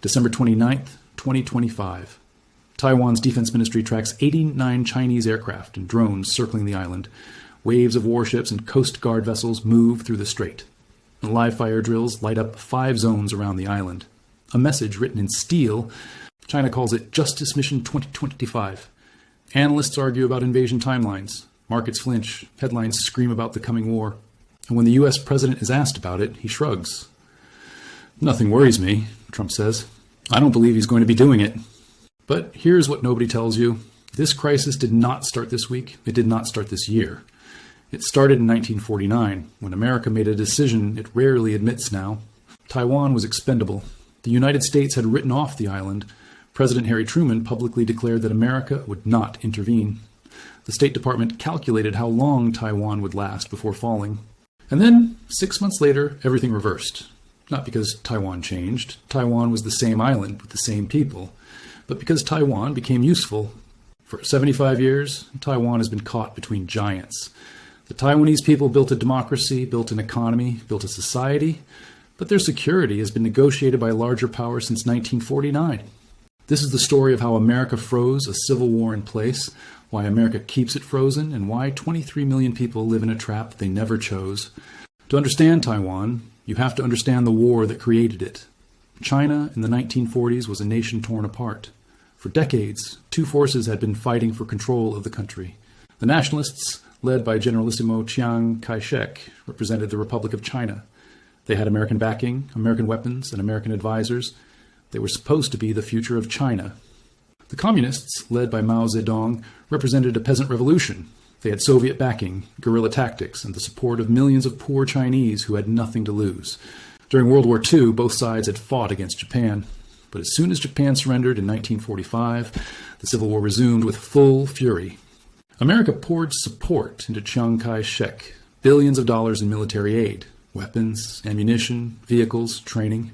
December 29th, 2025. Taiwan's defense ministry tracks 89 Chinese aircraft and drones circling the island. Waves of warships and Coast Guard vessels move through the strait. And live fire drills light up 5 zones around the island. A message written in steel. China calls it Justice Mission 2025. Analysts argue about invasion timelines. Markets flinch. Headlines scream about the coming war. And when the U.S. president is asked about it, he shrugs. Nothing worries me, Trump says. I don't believe he's going to be doing it. But here's what nobody tells you. This crisis did not start this week. It did not start this year. It started in 1949, when America made a decision it rarely admits now. Taiwan was expendable. The United States had written off the island. President Harry Truman publicly declared that America would not intervene. The State Department calculated how long Taiwan would last before falling. And then, 6 months later, everything reversed. Not because Taiwan changed. Taiwan was the same island with the same people. But because Taiwan became useful. For 75 years, Taiwan has been caught between giants. The Taiwanese people built a democracy, built an economy, built a society, but their security has been negotiated by a larger power since 1949. This is the story of how America froze a civil war in place, why America keeps it frozen, and why 23 million people live in a trap they never chose. To understand Taiwan, you have to understand the war that created it. China in the 1940s was a nation torn apart. For decades, 2 forces had been fighting for control of the country. The nationalists, led by Generalissimo Chiang Kai-shek, represented the Republic of China. They had American backing, American weapons, and American advisors. They were supposed to be the future of China. The communists, led by Mao Zedong, represented a peasant revolution. They had Soviet backing, guerrilla tactics, and the support of millions of poor Chinese who had nothing to lose. During World War II, both sides had fought against Japan. But as soon as Japan surrendered in 1945, the Civil War resumed with full fury. America poured support into Chiang Kai-shek, billions of dollars in military aid, weapons, ammunition, vehicles, training.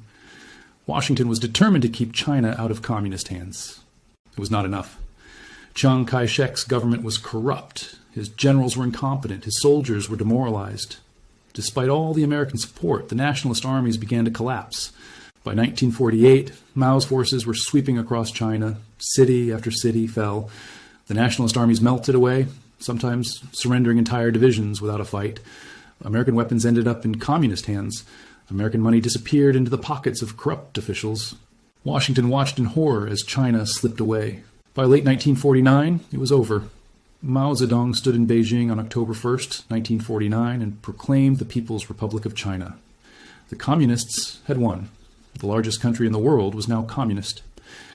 Washington was determined to keep China out of communist hands. It was not enough. Chiang Kai-shek's government was corrupt. His generals were incompetent. His soldiers were demoralized. Despite all the American support, the nationalist armies began to collapse. By 1948, Mao's forces were sweeping across China. City after city fell. The nationalist armies melted away, sometimes surrendering entire divisions without a fight. American weapons ended up in communist hands. American money disappeared into the pockets of corrupt officials. Washington watched in horror as China slipped away. By late 1949, it was over. Mao Zedong stood in Beijing on October 1st, 1949, and proclaimed the People's Republic of China. The communists had won. The largest country in the world was now communist.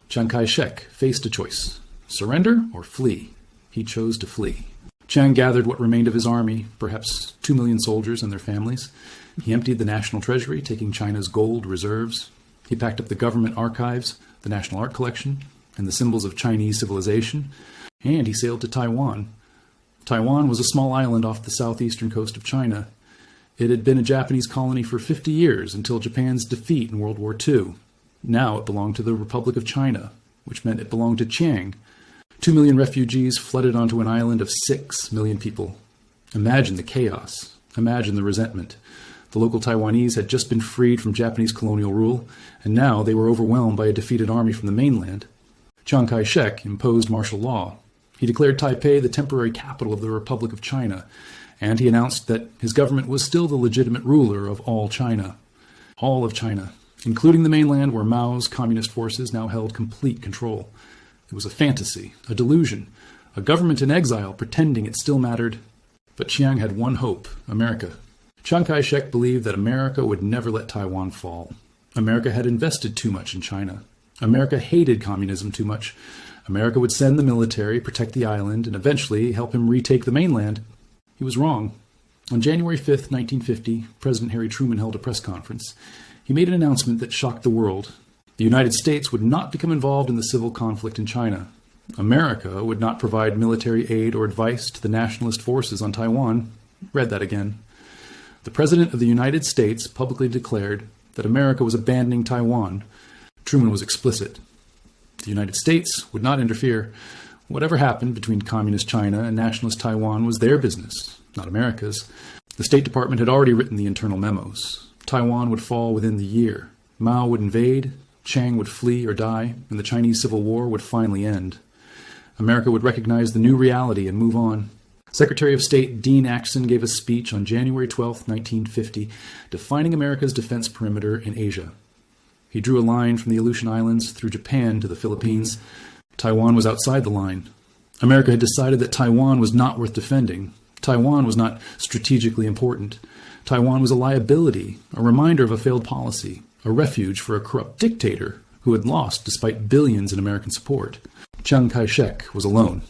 Chiang Kai-shek faced a choice. Surrender or flee? He chose to flee. Chiang gathered what remained of his army, perhaps 2 million soldiers and their families. He emptied the national treasury, taking China's gold reserves. He packed up the government archives, the national art collection, and the symbols of Chinese civilization. And he sailed to Taiwan. Taiwan was a small island off the southeastern coast of China. It had been a Japanese colony for 50 years until Japan's defeat in World War II. Now it belonged to the Republic of China, which meant it belonged to Chiang. 2 million refugees flooded onto an island of 6 million people. Imagine the chaos. Imagine the resentment. The local Taiwanese had just been freed from Japanese colonial rule, and now they were overwhelmed by a defeated army from the mainland. Chiang Kai-shek imposed martial law. He declared Taipei the temporary capital of the Republic of China, and he announced that his government was still the legitimate ruler of all China. All of China, including the mainland where Mao's communist forces now held complete control. It was a fantasy, a delusion, a government in exile pretending it still mattered. But Chiang had one hope, America. Chiang Kai-shek believed that America would never let Taiwan fall. America had invested too much in China. America hated communism too much. America would send the military, protect the island, and eventually help him retake the mainland. He was wrong. On January 5th, 1950, President Harry Truman held a press conference. He made an announcement that shocked the world. The United States would not become involved in the civil conflict in China. America would not provide military aid or advice to the nationalist forces on Taiwan. Read that again. The President of the United States publicly declared that America was abandoning Taiwan. Truman was explicit. The United States would not interfere. Whatever happened between communist China and nationalist Taiwan was their business, not America's. The State Department had already written the internal memos. Taiwan would fall within the year. Mao would invade. Chiang would flee or die, and the Chinese Civil War would finally end. America would recognize the new reality and move on. Secretary of State Dean Acheson gave a speech on January 12, 1950, defining America's defense perimeter in Asia. He drew a line from the Aleutian Islands through Japan to the Philippines. Taiwan was outside the line. America had decided that Taiwan was not worth defending. Taiwan was not strategically important. Taiwan was a liability, a reminder of a failed policy, a refuge for a corrupt dictator who had lost despite billions in American support. Chiang Kai-shek was alone.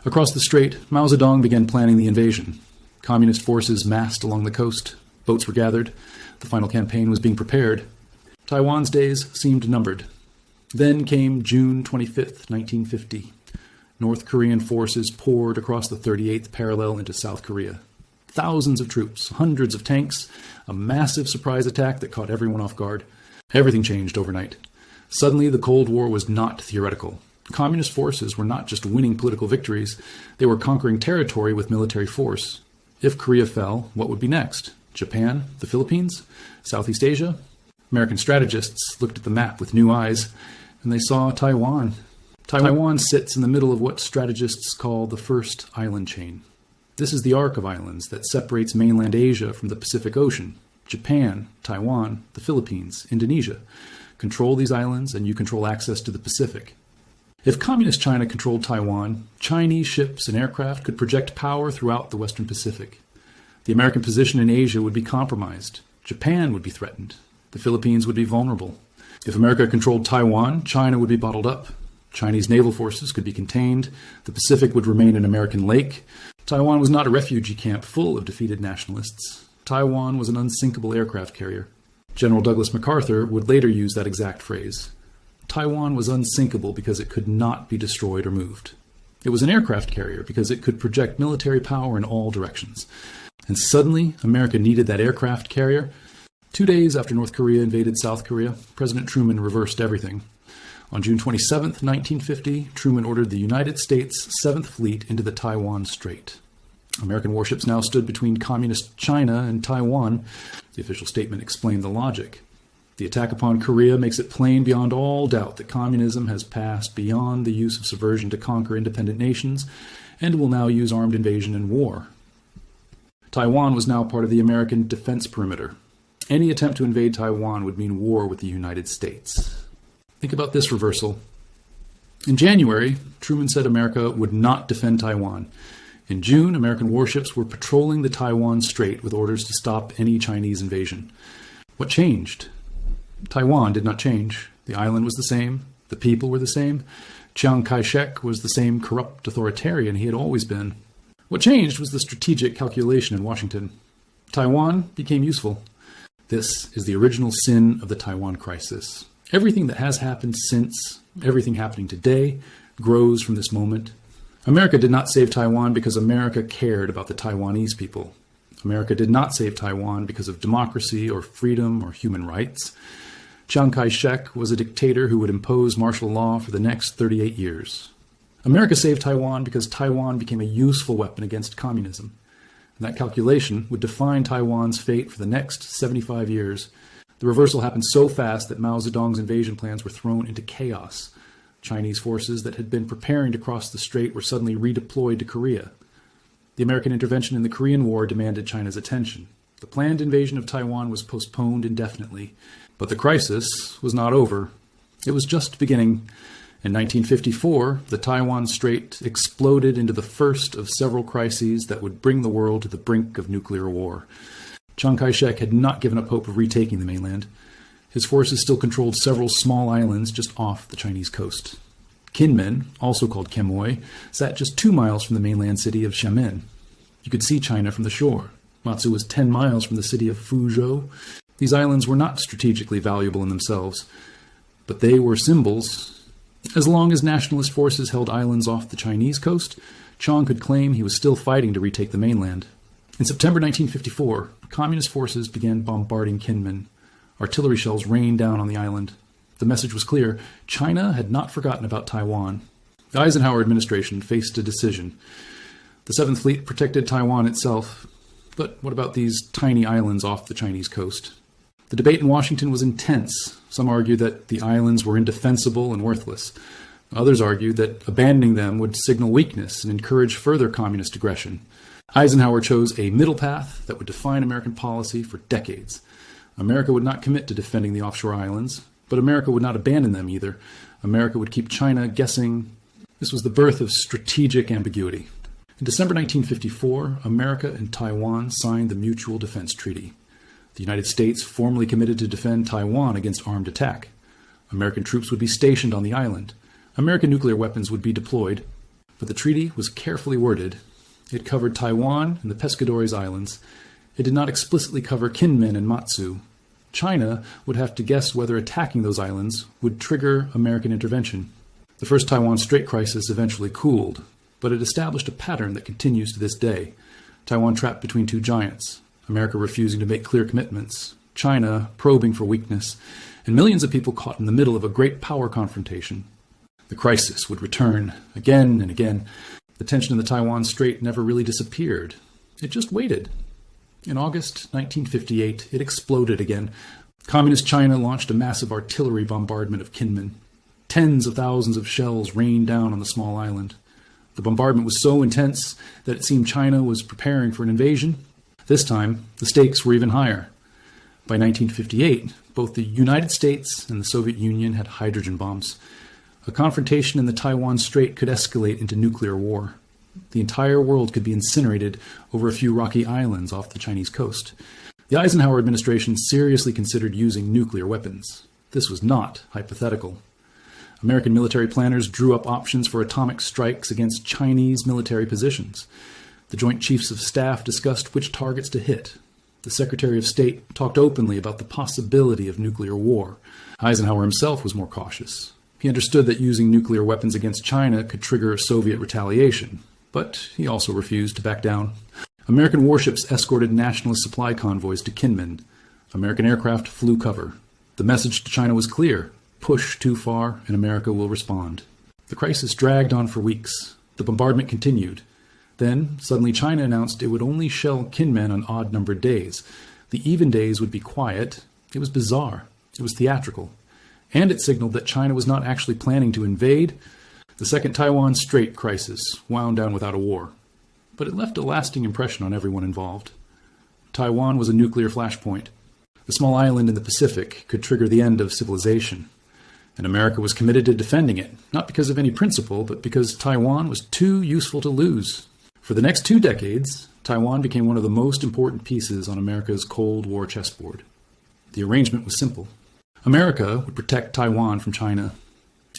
Across the strait, Mao Zedong began planning the invasion. Communist forces massed along the coast. Boats were gathered. The final campaign was being prepared. Taiwan's days seemed numbered. Then came June 25, 1950. North Korean forces poured across the 38th parallel into South Korea. Thousands of troops, hundreds of tanks, a massive surprise attack that caught everyone off guard. Everything changed overnight. Suddenly, the Cold War was not theoretical. Communist forces were not just winning political victories, they were conquering territory with military force. If Korea fell, what would be next? Japan? The Philippines? Southeast Asia? American strategists looked at the map with new eyes, and they saw Taiwan. Taiwan sits in the middle of what strategists call the first island chain. This is the arc of islands that separates mainland Asia from the Pacific Ocean. Japan, Taiwan, the Philippines, Indonesia. Control these islands, and you control access to the Pacific. If Communist China controlled Taiwan, Chinese ships and aircraft could project power throughout the Western Pacific. The American position in Asia would be compromised. Japan would be threatened. The Philippines would be vulnerable. If America controlled Taiwan, China would be bottled up. Chinese naval forces could be contained. The Pacific would remain an American lake. Taiwan was not a refugee camp full of defeated nationalists. Taiwan was an unsinkable aircraft carrier. General Douglas MacArthur would later use that exact phrase. Taiwan was unsinkable because it could not be destroyed or moved. It was an aircraft carrier because it could project military power in all directions. And suddenly, America needed that aircraft carrier. 2 days after North Korea invaded South Korea, President Truman reversed everything. On June 27, 1950, Truman ordered the United States 7th Fleet into the Taiwan Strait. American warships now stood between communist China and Taiwan. The official statement explained the logic. The attack upon Korea makes it plain beyond all doubt that communism has passed beyond the use of subversion to conquer independent nations and will now use armed invasion and war. Taiwan was now part of the American defense perimeter. Any attempt to invade Taiwan would mean war with the United States. Think about this reversal. In January, Truman said America would not defend Taiwan. In June, American warships were patrolling the Taiwan Strait with orders to stop any Chinese invasion. What changed? Taiwan did not change. The island was the same. The people were the same. Chiang Kai-shek was the same corrupt authoritarian he had always been. What changed was the strategic calculation in Washington. Taiwan became useful. This is the original sin of the Taiwan crisis. Everything that has happened since, everything happening today, grows from this moment. America did not save Taiwan because America cared about the Taiwanese people. America did not save Taiwan because of democracy or freedom or human rights. Chiang Kai-shek was a dictator who would impose martial law for the next 38 years. America saved Taiwan because Taiwan became a useful weapon against communism. And that calculation would define Taiwan's fate for the next 75 years. The reversal happened so fast that Mao Zedong's invasion plans were thrown into chaos. Chinese forces that had been preparing to cross the strait were suddenly redeployed to Korea. The American intervention in the Korean War demanded China's attention. The planned invasion of Taiwan was postponed indefinitely. But the crisis was not over. It was just beginning. In 1954, the Taiwan Strait exploded into the first of several crises that would bring the world to the brink of nuclear war. Chiang Kai-shek had not given up hope of retaking the mainland. His forces still controlled several small islands just off the Chinese coast. Kinmen, also called Quemoy, sat just 2 miles from the mainland city of Xiamen. You could see China from the shore. Matsu was 10 miles from the city of Fuzhou. These islands were not strategically valuable in themselves, but they were symbols. As long as nationalist forces held islands off the Chinese coast, Chiang could claim he was still fighting to retake the mainland. In September 1954, communist forces began bombarding Kinmen. Artillery shells rained down on the island. The message was clear. China had not forgotten about Taiwan. The Eisenhower administration faced a decision. The 7th Fleet protected Taiwan itself, but what about these tiny islands off the Chinese coast? The debate in Washington was intense. Some argued that the islands were indefensible and worthless. Others argued that abandoning them would signal weakness and encourage further communist aggression. Eisenhower chose a middle path that would define American policy for decades. America would not commit to defending the offshore islands, but America would not abandon them either. America would keep China guessing. This was the birth of strategic ambiguity. In December 1954, America and Taiwan signed the Mutual Defense Treaty. The United States formally committed to defend Taiwan against armed attack. American troops would be stationed on the island. American nuclear weapons would be deployed, but the treaty was carefully worded. It covered Taiwan and the Pescadores Islands. It did not explicitly cover Kinmen and Matsu. China would have to guess whether attacking those islands would trigger American intervention. The first Taiwan Strait crisis eventually cooled, but it established a pattern that continues to this day. Taiwan trapped between two giants, America refusing to make clear commitments, China probing for weakness, and millions of people caught in the middle of a great power confrontation. The crisis would return again and again. The tension in the Taiwan Strait never really disappeared. It just waited. In August 1958, it exploded again. Communist China launched a massive artillery bombardment of Kinmen. Tens of thousands of shells rained down on the small island. The bombardment was so intense that it seemed China was preparing for an invasion. This time, the stakes were even higher. By 1958, both the United States and the Soviet Union had hydrogen bombs. A confrontation in the Taiwan Strait could escalate into nuclear war. The entire world could be incinerated over a few rocky islands off the Chinese coast. The Eisenhower administration seriously considered using nuclear weapons. This was not hypothetical. American military planners drew up options for atomic strikes against Chinese military positions. The Joint Chiefs of Staff discussed which targets to hit. The Secretary of State talked openly about the possibility of nuclear war. Eisenhower himself was more cautious. He understood that using nuclear weapons against China could trigger Soviet retaliation, but he also refused to back down. American warships escorted nationalist supply convoys to Kinmen. American aircraft flew cover. The message to China was clear: push too far and America will respond. The crisis dragged on for weeks. The bombardment continued. Then, suddenly China announced it would only shell Kinmen on odd-numbered days. The even days would be quiet. It was bizarre. It was theatrical. And it signaled that China was not actually planning to invade. The second Taiwan Strait crisis wound down without a war. But it left a lasting impression on everyone involved. Taiwan was a nuclear flashpoint. The small island in the Pacific could trigger the end of civilization. And America was committed to defending it, not because of any principle, but because Taiwan was too useful to lose. For the next 2 decades, Taiwan became one of the most important pieces on America's Cold War chessboard. The arrangement was simple. America would protect Taiwan from China.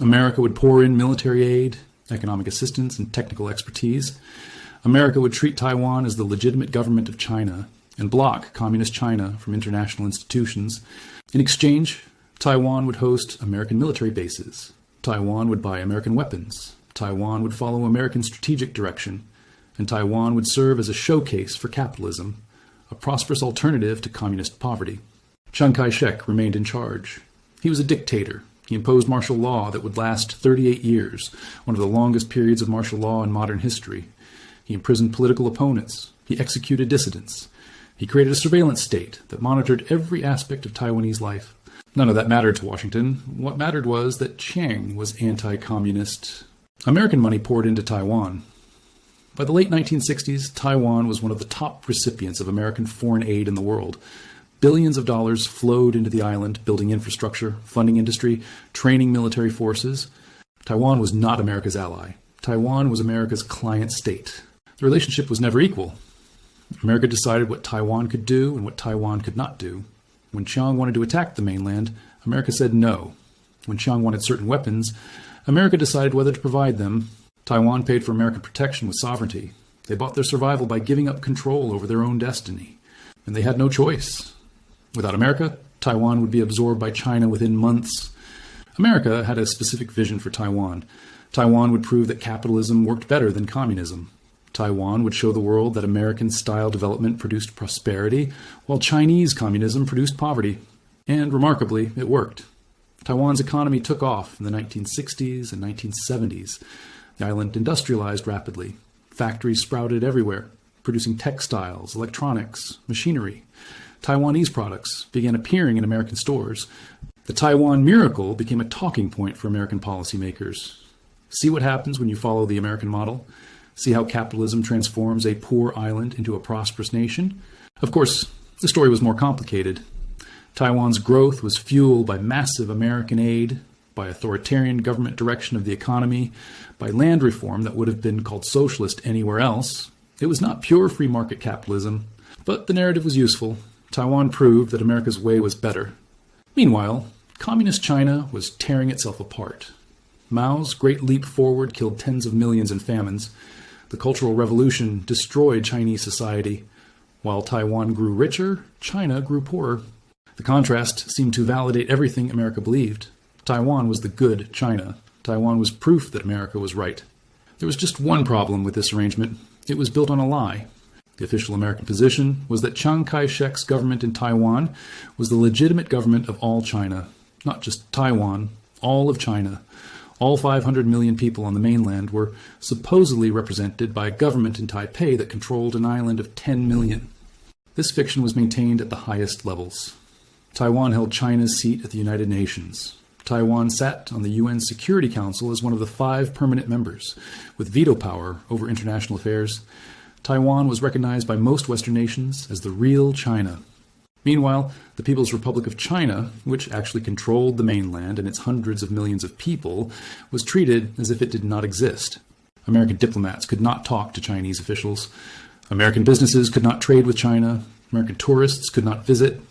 America would pour in military aid, economic assistance, and technical expertise. America would treat Taiwan as the legitimate government of China and block Communist China from international institutions. In exchange, Taiwan would host American military bases. Taiwan would buy American weapons. Taiwan would follow American strategic direction. And Taiwan would serve as a showcase for capitalism, a prosperous alternative to communist poverty. Chiang Kai-shek remained in charge. He was a dictator. He imposed martial law that would last 38 years, one of the longest periods of martial law in modern history. He imprisoned political opponents. He executed dissidents. He created a surveillance state that monitored every aspect of Taiwanese life. None of that mattered to Washington. What mattered was that Chiang was anti-communist. American money poured into Taiwan. By the late 1960s, Taiwan was one of the top recipients of American foreign aid in the world. Billions of dollars flowed into the island, building infrastructure, funding industry, training military forces. Taiwan was not America's ally. Taiwan was America's client state. The relationship was never equal. America decided what Taiwan could do and what Taiwan could not do. When Chiang wanted to attack the mainland, America said no. When Chiang wanted certain weapons, America decided whether to provide them. Taiwan paid for American protection with sovereignty. They bought their survival by giving up control over their own destiny. And they had no choice. Without America, Taiwan would be absorbed by China within months. America had a specific vision for Taiwan. Taiwan would prove that capitalism worked better than communism. Taiwan would show the world that American-style development produced prosperity, while Chinese communism produced poverty. And remarkably, it worked. Taiwan's economy took off in the 1960s and 1970s. The island industrialized rapidly. Factories sprouted everywhere, producing textiles, electronics, machinery. Taiwanese products began appearing in American stores. The Taiwan miracle became a talking point for American policymakers. See what happens when you follow the American model? See how capitalism transforms a poor island into a prosperous nation? Of course, the story was more complicated. Taiwan's growth was fueled by massive American aid, by authoritarian government direction of the economy, by land reform that would have been called socialist anywhere else. It was not pure free market capitalism, but the narrative was useful. Taiwan proved that America's way was better. Meanwhile, communist China was tearing itself apart. Mao's great leap forward killed tens of millions in famines. The Cultural Revolution destroyed Chinese society. While Taiwan grew richer, China grew poorer. The contrast seemed to validate everything America believed. Taiwan was the good China. Taiwan was proof that America was right. There was just one problem with this arrangement. It was built on a lie. The official American position was that Chiang Kai-shek's government in Taiwan was the legitimate government of all China. Not just Taiwan, all of China. All 500 million people on the mainland were supposedly represented by a government in Taipei that controlled an island of 10 million. This fiction was maintained at the highest levels. Taiwan held China's seat at the United Nations. Taiwan sat on the UN Security Council as one of the 5 permanent members, with veto power over international affairs. Taiwan was recognized by most Western nations as the real China. Meanwhile, the People's Republic of China, which actually controlled the mainland and its hundreds of millions of people, was treated as if it did not exist. American diplomats could not talk to Chinese officials. American businesses could not trade with China. American tourists could not visit.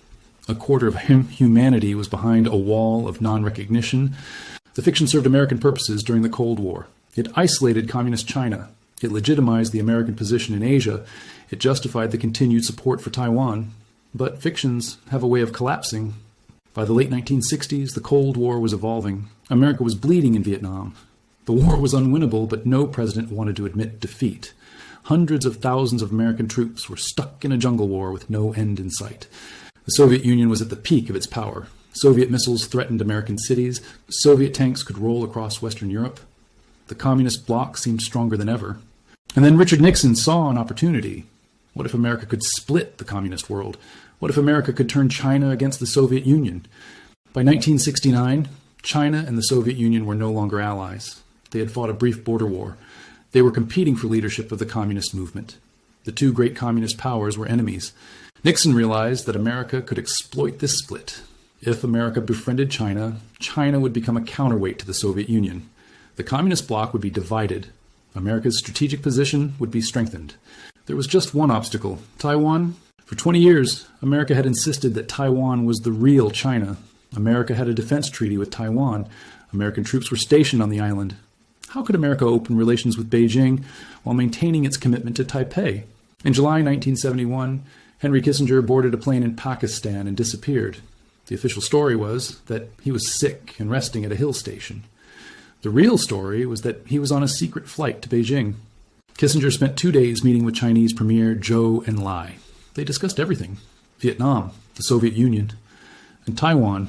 A quarter of humanity was behind a wall of non-recognition. The fiction served American purposes during the Cold War. It isolated communist China. It legitimized the American position in Asia. It justified the continued support for Taiwan. But fictions have a way of collapsing. By the late 1960s, the Cold War was evolving. America was bleeding in Vietnam. The war was unwinnable, but no president wanted to admit defeat. Hundreds of thousands of American troops were stuck in a jungle war with no end in sight. The Soviet Union was at the peak of its power. Soviet missiles threatened American cities. Soviet tanks could roll across Western Europe. The communist bloc seemed stronger than ever. And then Richard Nixon saw an opportunity. What if America could split the communist world? What if America could turn China against the Soviet Union? By 1969, China and the Soviet Union were no longer allies. They had fought a brief border war. They were competing for leadership of the communist movement. The 2 great communist powers were enemies. Nixon realized that America could exploit this split. If America befriended China, China would become a counterweight to the Soviet Union. The communist bloc would be divided. America's strategic position would be strengthened. There was just one obstacle: Taiwan. For 20 years, America had insisted that Taiwan was the real China. America had a defense treaty with Taiwan. American troops were stationed on the island. How could America open relations with Beijing while maintaining its commitment to Taipei? In July 1971, Henry Kissinger boarded a plane in Pakistan and disappeared. The official story was that he was sick and resting at a hill station. The real story was that he was on a secret flight to Beijing. Kissinger spent 2 days meeting with Chinese Premier Zhou Enlai. They discussed everything: Vietnam, the Soviet Union, and Taiwan.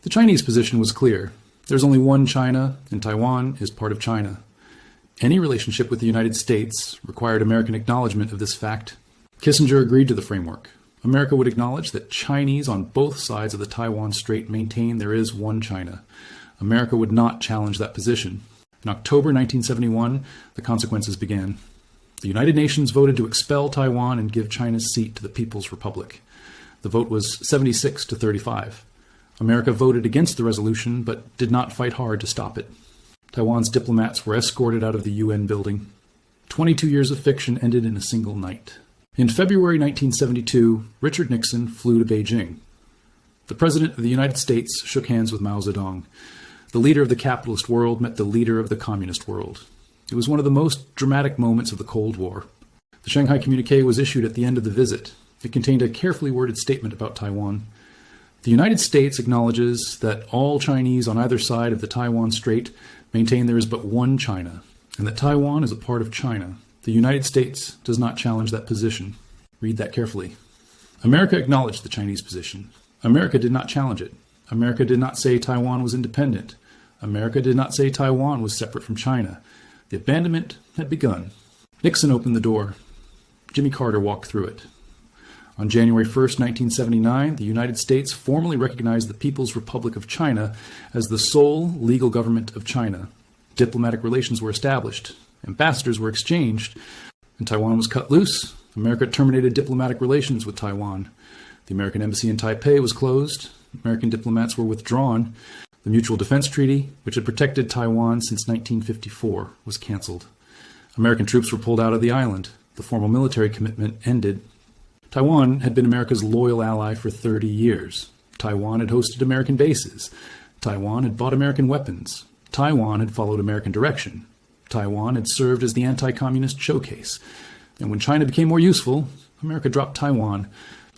The Chinese position was clear. There's only one China, and Taiwan is part of China. Any relationship with the United States required American acknowledgement of this fact. Kissinger agreed to the framework. America would acknowledge that Chinese on both sides of the Taiwan Strait maintain there is one China. America would not challenge that position. In October 1971, the consequences began. The United Nations voted to expel Taiwan and give China's seat to the People's Republic. The vote was 76 to 35. America voted against the resolution, but did not fight hard to stop it. Taiwan's diplomats were escorted out of the UN building. 22 years of fiction ended in a single night. In February 1972, Richard Nixon flew to Beijing. The President of the United States shook hands with Mao Zedong. The leader of the capitalist world met the leader of the communist world. It was one of the most dramatic moments of the Cold War. The Shanghai Communique was issued at the end of the visit. It contained a carefully worded statement about Taiwan. The United States acknowledges that all Chinese on either side of the Taiwan Strait maintain there is but one China, and that Taiwan is a part of China. The United States does not challenge that position. Read that carefully. America acknowledged the Chinese position. America did not challenge it. America did not say Taiwan was independent. America did not say Taiwan was separate from China. The abandonment had begun. Nixon opened the door. Jimmy Carter walked through it. On January 1st, 1979, the United States formally recognized the People's Republic of China as the sole legal government of China. Diplomatic relations were established, ambassadors were exchanged, and Taiwan was cut loose. America terminated diplomatic relations with Taiwan. The American embassy in Taipei was closed. American diplomats were withdrawn. The Mutual Defense Treaty, which had protected Taiwan since 1954, was canceled. American troops were pulled out of the island. The formal military commitment ended. Taiwan had been America's loyal ally for 30 years. Taiwan had hosted American bases. Taiwan had bought American weapons. Taiwan had followed American direction. Taiwan had served as the anti-communist showcase. And when China became more useful, America dropped Taiwan.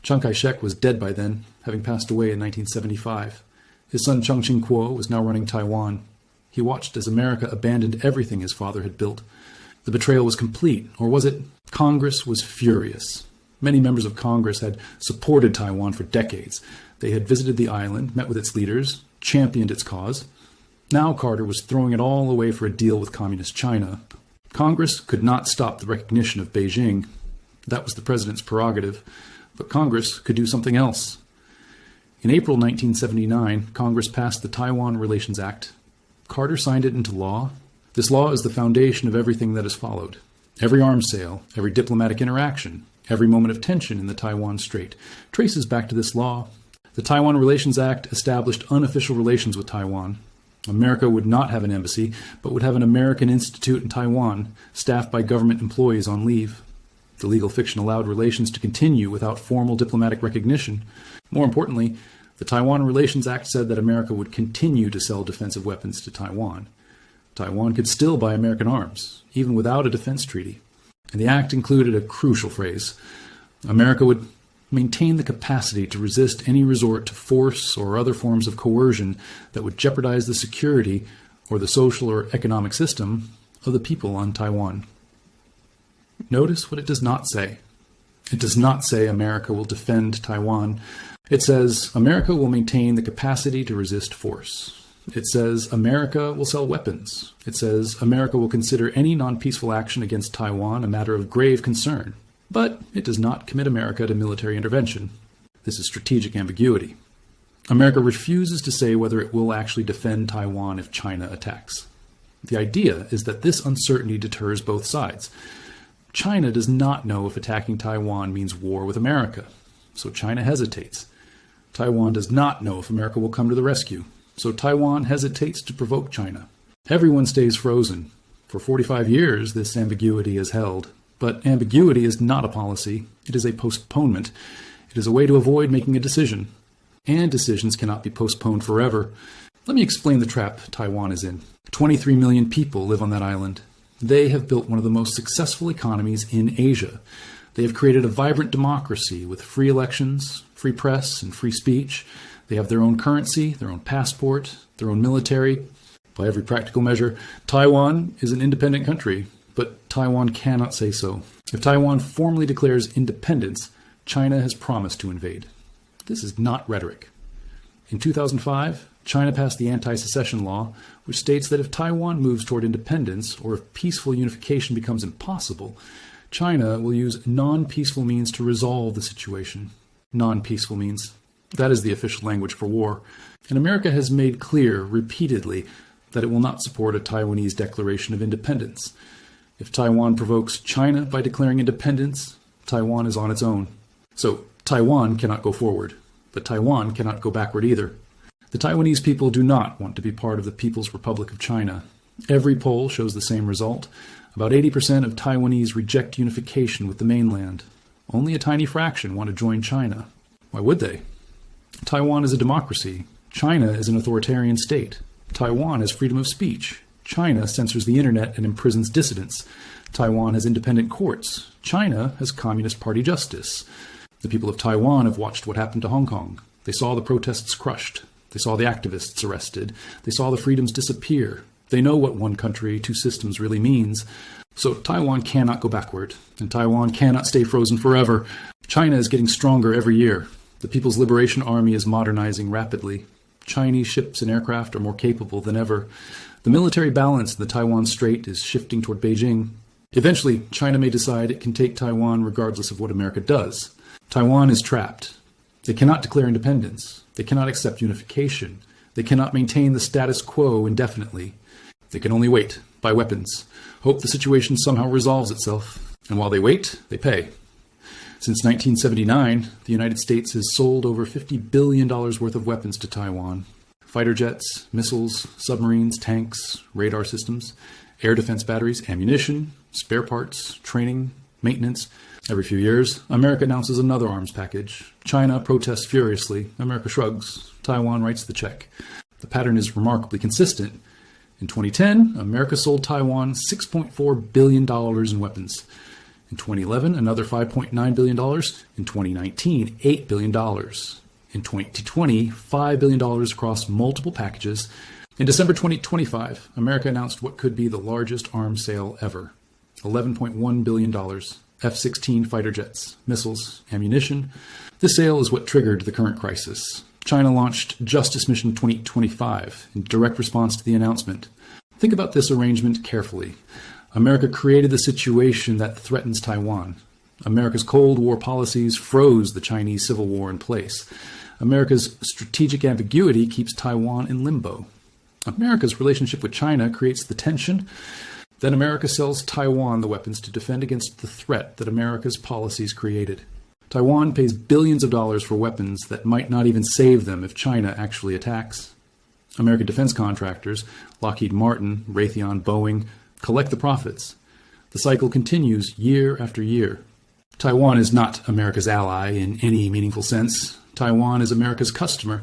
Chiang Kai-shek was dead by then, having passed away in 1975. His son Chiang Ching-kuo was now running Taiwan. He watched as America abandoned everything his father had built. The betrayal was complete, or was it? Congress was furious. Many members of Congress had supported Taiwan for decades. They had visited the island, met with its leaders, championed its cause. Now Carter was throwing it all away for a deal with Communist China. Congress could not stop the recognition of Beijing. That was the president's prerogative. But Congress could do something else. In April 1979, Congress passed the Taiwan Relations Act. Carter signed it into law. This law is the foundation of everything that has followed. Every arms sale, every diplomatic interaction, every moment of tension in the Taiwan Strait traces back to this law. The Taiwan Relations Act established unofficial relations with Taiwan. America would not have an embassy, but would have an American institute in Taiwan, staffed by government employees on leave. The legal fiction allowed relations to continue without formal diplomatic recognition. More importantly, the Taiwan Relations Act said that America would continue to sell defensive weapons to Taiwan. Taiwan could still buy American arms, even without a defense treaty. And the act included a crucial phrase. America would maintain the capacity to resist any resort to force or other forms of coercion that would jeopardize the security or the social or economic system of the people on Taiwan. Notice what it does not say. It does not say America will defend Taiwan. It says America will maintain the capacity to resist force. It says America will sell weapons. It says America will consider any non-peaceful action against Taiwan a matter of grave concern. But it does not commit America to military intervention. This is strategic ambiguity. America refuses to say whether it will actually defend Taiwan if China attacks. The idea is that this uncertainty deters both sides. China does not know if attacking Taiwan means war with America, so China hesitates. Taiwan does not know if America will come to the rescue, so Taiwan hesitates to provoke China. Everyone stays frozen. For 45 years, this ambiguity is held. But ambiguity is not a policy. It is a postponement. It is a way to avoid making a decision. And decisions cannot be postponed forever. Let me explain the trap Taiwan is in. 23 million people live on that island. They have built one of the most successful economies in Asia. They have created a vibrant democracy with free elections, free press, and free speech. They have their own currency, their own passport, their own military. By every practical measure, Taiwan is an independent country. But Taiwan cannot say so. If Taiwan formally declares independence, China has promised to invade. This is not rhetoric. In 2005, China passed the anti-secession law, which states that if Taiwan moves toward independence, or if peaceful unification becomes impossible, China will use non-peaceful means to resolve the situation. Non-peaceful means. That is the official language for war. And America has made clear repeatedly that it will not support a Taiwanese declaration of independence. If Taiwan provokes China by declaring independence, Taiwan is on its own. So Taiwan cannot go forward, but Taiwan cannot go backward either. The Taiwanese people do not want to be part of the People's Republic of China. Every poll shows the same result. About 80% of Taiwanese reject unification with the mainland. Only a tiny fraction want to join China. Why would they? Taiwan is a democracy. China is an authoritarian state. Taiwan has freedom of speech. China censors the internet and imprisons dissidents. Taiwan has independent courts. China has Communist Party justice. The people of Taiwan have watched what happened to Hong Kong. They saw the protests crushed. They saw the activists arrested. They saw the freedoms disappear. They know what one country, two systems really means. So Taiwan cannot go backward, and Taiwan cannot stay frozen forever. China is getting stronger every year. The People's Liberation Army is modernizing rapidly. Chinese ships and aircraft are more capable than ever. The military balance in the Taiwan Strait is shifting toward Beijing. Eventually, China may decide it can take Taiwan regardless of what America does. Taiwan is trapped. They cannot declare independence. They cannot accept unification. They cannot maintain the status quo indefinitely. They can only wait, buy weapons, hope the situation somehow resolves itself. And while they wait, they pay. Since 1979, the United States has sold over $50 billion worth of weapons to Taiwan. Fighter jets, missiles, submarines, tanks, radar systems, air defense batteries, ammunition, spare parts, training, maintenance. Every few years, America announces another arms package. China protests furiously. America shrugs. Taiwan writes the check. The pattern is remarkably consistent. In 2010, America sold Taiwan $6.4 billion in weapons. In 2011, another $5.9 billion. In 2019, $8 billion. In 2020, $5 billion across multiple packages. In December 2025, America announced what could be the largest arms sale ever. $11.1 billion. F-16 fighter jets, missiles, ammunition. This sale is what triggered the current crisis. China launched Justice Mission 2025 in direct response to the announcement. Think about this arrangement carefully. America created the situation that threatens Taiwan. America's Cold War policies froze the Chinese Civil War in place. America's strategic ambiguity keeps Taiwan in limbo. America's relationship with China creates the tension. Then America sells Taiwan the weapons to defend against the threat that America's policies created. Taiwan pays billions of dollars for weapons that might not even save them if China actually attacks. American defense contractors, Lockheed Martin, Raytheon, Boeing, collect the profits. The cycle continues year after year. Taiwan is not America's ally in any meaningful sense. Taiwan is America's customer.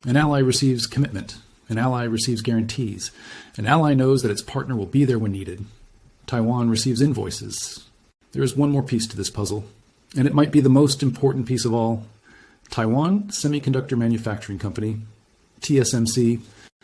An ally receives commitment. An ally receives guarantees. An ally knows that its partner will be there when needed. Taiwan receives invoices. There is one more piece to this puzzle, and it might be the most important piece of all. Taiwan Semiconductor Manufacturing Company, TSMC.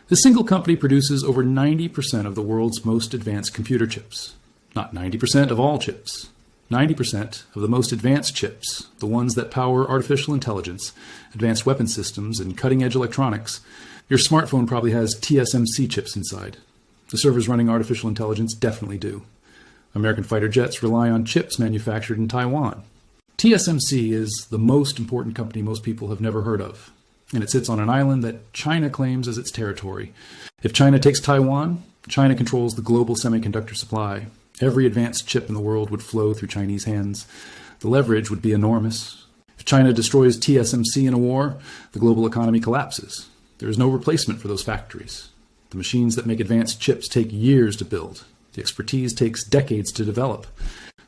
This single company produces over 90% of the world's most advanced computer chips. Not 90% of all chips. 90% of the most advanced chips, the ones that power artificial intelligence, advanced weapon systems, and cutting-edge electronics. Your smartphone probably has TSMC chips inside. The servers running artificial intelligence definitely do. American fighter jets rely on chips manufactured in Taiwan. TSMC is the most important company most people have never heard of, and it sits on an island that China claims as its territory. If China takes Taiwan, China controls the global semiconductor supply. Every advanced chip in the world would flow through Chinese hands. The leverage would be enormous. If China destroys TSMC in a war, the global economy collapses. There is no replacement for those factories. The machines that make advanced chips take years to build. The expertise takes decades to develop.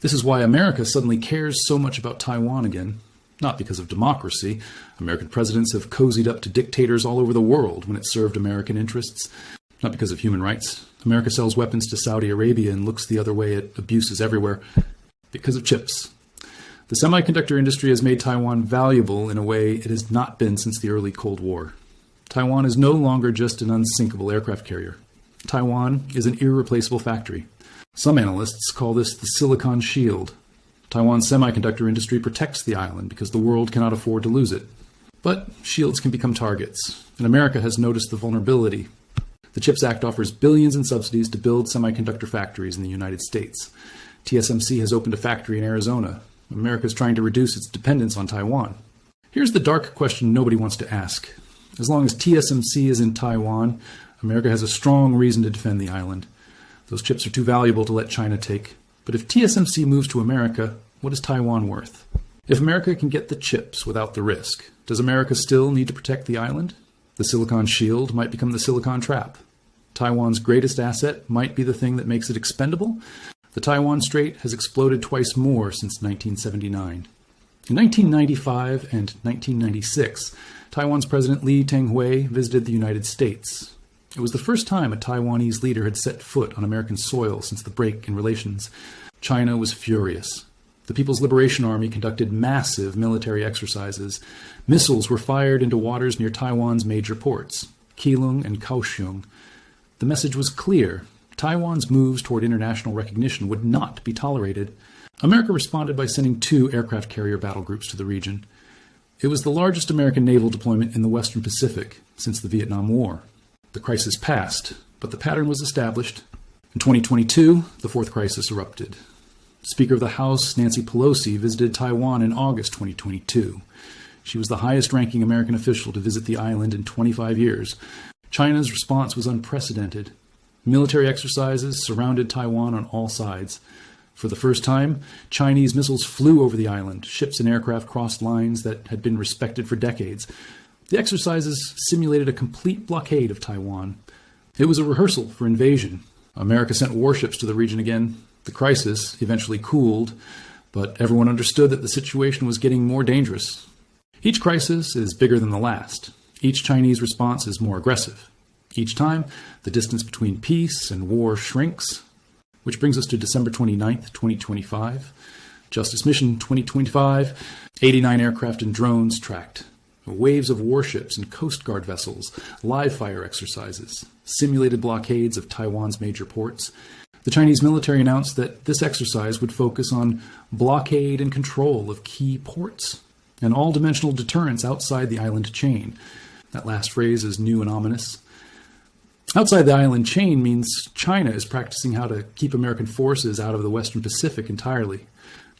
This is why America suddenly cares so much about Taiwan again. Not because of democracy. American presidents have cozied up to dictators all over the world when it served American interests. Not because of human rights. America sells weapons to Saudi Arabia and looks the other way at abuses everywhere. Because of chips. The semiconductor industry has made Taiwan valuable in a way it has not been since the early Cold War. Taiwan is no longer just an unsinkable aircraft carrier. Taiwan is an irreplaceable factory. Some analysts call this the Silicon Shield. Taiwan's semiconductor industry protects the island because the world cannot afford to lose it. But shields can become targets, and America has noticed the vulnerability. The CHIPS Act offers billions in subsidies to build semiconductor factories in the United States. TSMC has opened a factory in Arizona. America is trying to reduce its dependence on Taiwan. Here's the dark question nobody wants to ask. As long as TSMC is in Taiwan, America has a strong reason to defend the island. Those chips are too valuable to let China take. But if TSMC moves to America, what is Taiwan worth? If America can get the chips without the risk, does America still need to protect the island? The Silicon Shield might become the Silicon Trap. Taiwan's greatest asset might be the thing that makes it expendable. The Taiwan Strait has exploded twice more since 1979. In 1995 and 1996, Taiwan's President Lee Teng-hui visited the United States. It was the first time a Taiwanese leader had set foot on American soil since the break in relations. China was furious. The People's Liberation Army conducted massive military exercises. Missiles were fired into waters near Taiwan's major ports, Keelung and Kaohsiung. The message was clear. Taiwan's moves toward international recognition would not be tolerated. America responded by sending 2 aircraft carrier battle groups to the region. It was the largest American naval deployment in the Western Pacific since the Vietnam War. The crisis passed, but the pattern was established. In 2022, the 4th crisis erupted. Speaker of the House Nancy Pelosi visited Taiwan in August 2022. She was the highest-ranking American official to visit the island in 25 years. China's response was unprecedented. Military exercises surrounded Taiwan on all sides. For the first time, Chinese missiles flew over the island. Ships and aircraft crossed lines that had been respected for decades. The exercises simulated a complete blockade of Taiwan. It was a rehearsal for invasion. America sent warships to the region again. The crisis eventually cooled, but everyone understood that the situation was getting more dangerous. Each crisis is bigger than the last. Each Chinese response is more aggressive. Each time, the distance between peace and war shrinks. Which brings us to December 29th, 2025. Justice Mission 2025, 89 aircraft and drones tracked. Waves of warships and Coast Guard vessels, live fire exercises, simulated blockades of Taiwan's major ports. The Chinese military announced that this exercise would focus on blockade and control of key ports and all-dimensional deterrence outside the island chain. That last phrase is new and ominous. Outside the island chain means China is practicing how to keep American forces out of the Western Pacific entirely,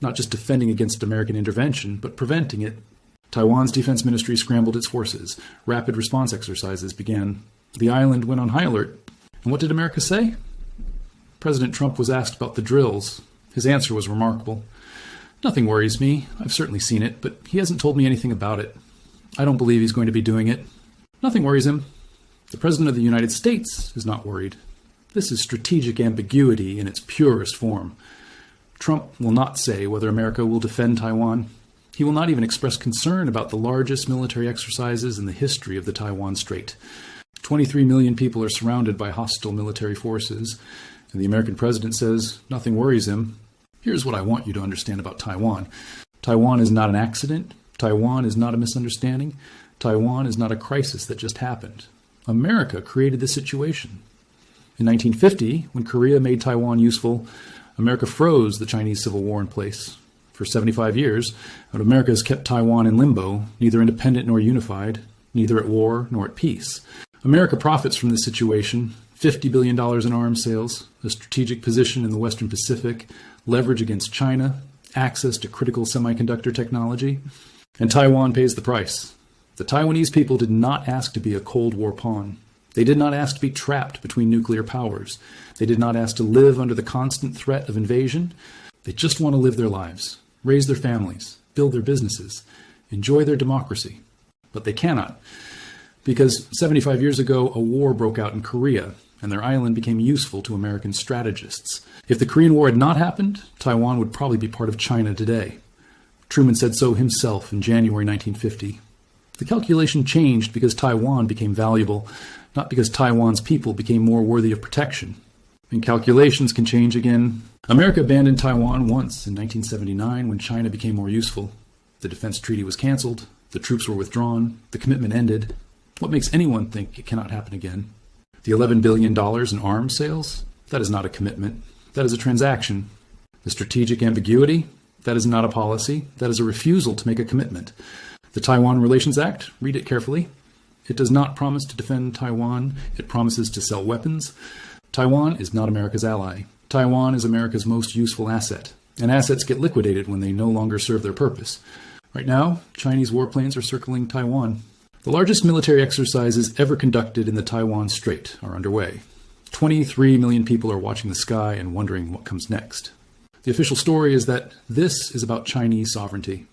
not just defending against American intervention, but preventing it. Taiwan's defense ministry scrambled its forces. Rapid response exercises began. The island went on high alert. And what did America say? President Trump was asked about the drills. His answer was remarkable. Nothing worries me. I've certainly seen it, but he hasn't told me anything about it. I don't believe he's going to be doing it. Nothing worries him. The President of the United States is not worried. This is strategic ambiguity in its purest form. Trump will not say whether America will defend Taiwan. He will not even express concern about the largest military exercises in the history of the Taiwan Strait. 23 million people are surrounded by hostile military forces, and the American president says nothing worries him. Here's what I want you to understand about Taiwan. Taiwan is not an accident. Taiwan is not a misunderstanding. Taiwan is not a crisis that just happened. America created this situation. In 1950, when Korea made Taiwan useful, America froze the Chinese Civil War in place. For 75 years, but America has kept Taiwan in limbo, neither independent nor unified, neither at war nor at peace. America profits from this situation: $50 billion in arms sales, a strategic position in the Western Pacific, leverage against China, access to critical semiconductor technology, and Taiwan pays the price. The Taiwanese people did not ask to be a Cold War pawn. They did not ask to be trapped between nuclear powers. They did not ask to live under the constant threat of invasion. They just want to live their lives, raise their families, build their businesses, enjoy their democracy. But they cannot, because 75 years ago, a war broke out in Korea, and their island became useful to American strategists. If the Korean War had not happened, Taiwan would probably be part of China today. Truman said so himself in January 1950. The calculation changed because Taiwan became valuable, not because Taiwan's people became more worthy of protection. And calculations can change again. America abandoned Taiwan once in 1979 when China became more useful. The defense treaty was canceled. The troops were withdrawn. The commitment ended. What makes anyone think it cannot happen again? The $11 billion in arms sales? That is not a commitment. That is a transaction. The strategic ambiguity? That is not a policy. That is a refusal to make a commitment. The Taiwan Relations Act, read it carefully. It does not promise to defend Taiwan. It promises to sell weapons. Taiwan is not America's ally. Taiwan is America's most useful asset, and assets get liquidated when they no longer serve their purpose. Right now, Chinese warplanes are circling Taiwan. The largest military exercises ever conducted in the Taiwan Strait are underway. 23 million people are watching the sky and wondering what comes next. The official story is that this is about Chinese sovereignty,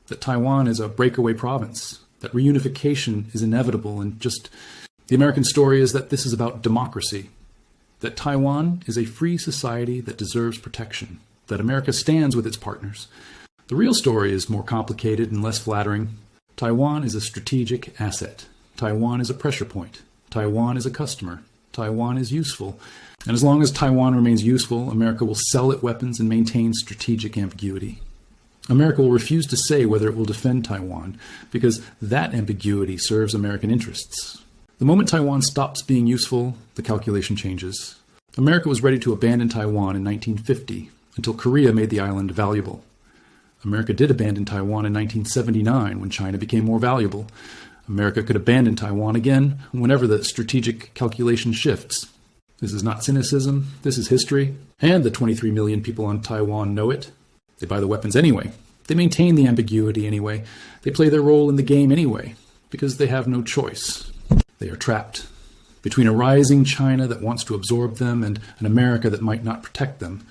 that Taiwan is a breakaway province, that reunification is inevitable, and the American story is that this is about democracy, that Taiwan is a free society that deserves protection, that America stands with its partners. The real story is more complicated and less flattering. Taiwan is a strategic asset. Taiwan is a pressure point. Taiwan is a customer. Taiwan is useful. And as long as Taiwan remains useful, America will sell it weapons and maintain strategic ambiguity. America will refuse to say whether it will defend Taiwan, because that ambiguity serves American interests. The moment Taiwan stops being useful, the calculation changes. America was ready to abandon Taiwan in 1950, until Korea made the island valuable. America did abandon Taiwan in 1979 when China became more valuable. America could abandon Taiwan again whenever the strategic calculation shifts. This is not cynicism, this is history, and the 23 million people on Taiwan know it. They buy the weapons anyway. They maintain the ambiguity anyway. They play their role in the game anyway, because they have no choice. They are trapped between a rising China that wants to absorb them and an America that might not protect them.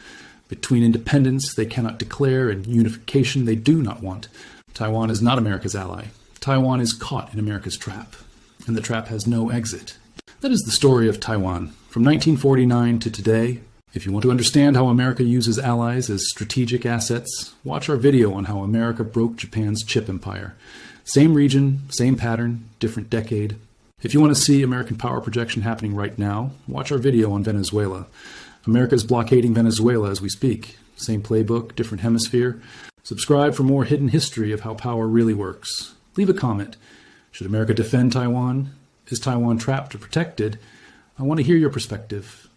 Between independence they cannot declare and unification they do not want. Taiwan is not America's ally. Taiwan is caught in America's trap, and the trap has no exit. That is the story of Taiwan, from 1949 to today. If you want to understand how America uses allies as strategic assets, watch our video on how America broke Japan's chip empire. Same region, same pattern, different decade. If you want to see American power projection happening right now, watch our video on Venezuela. America is blockading Venezuela as we speak. Same playbook, different hemisphere. Subscribe for more hidden history of how power really works. Leave a comment. Should America defend Taiwan? Is Taiwan trapped or protected? I want to hear your perspective.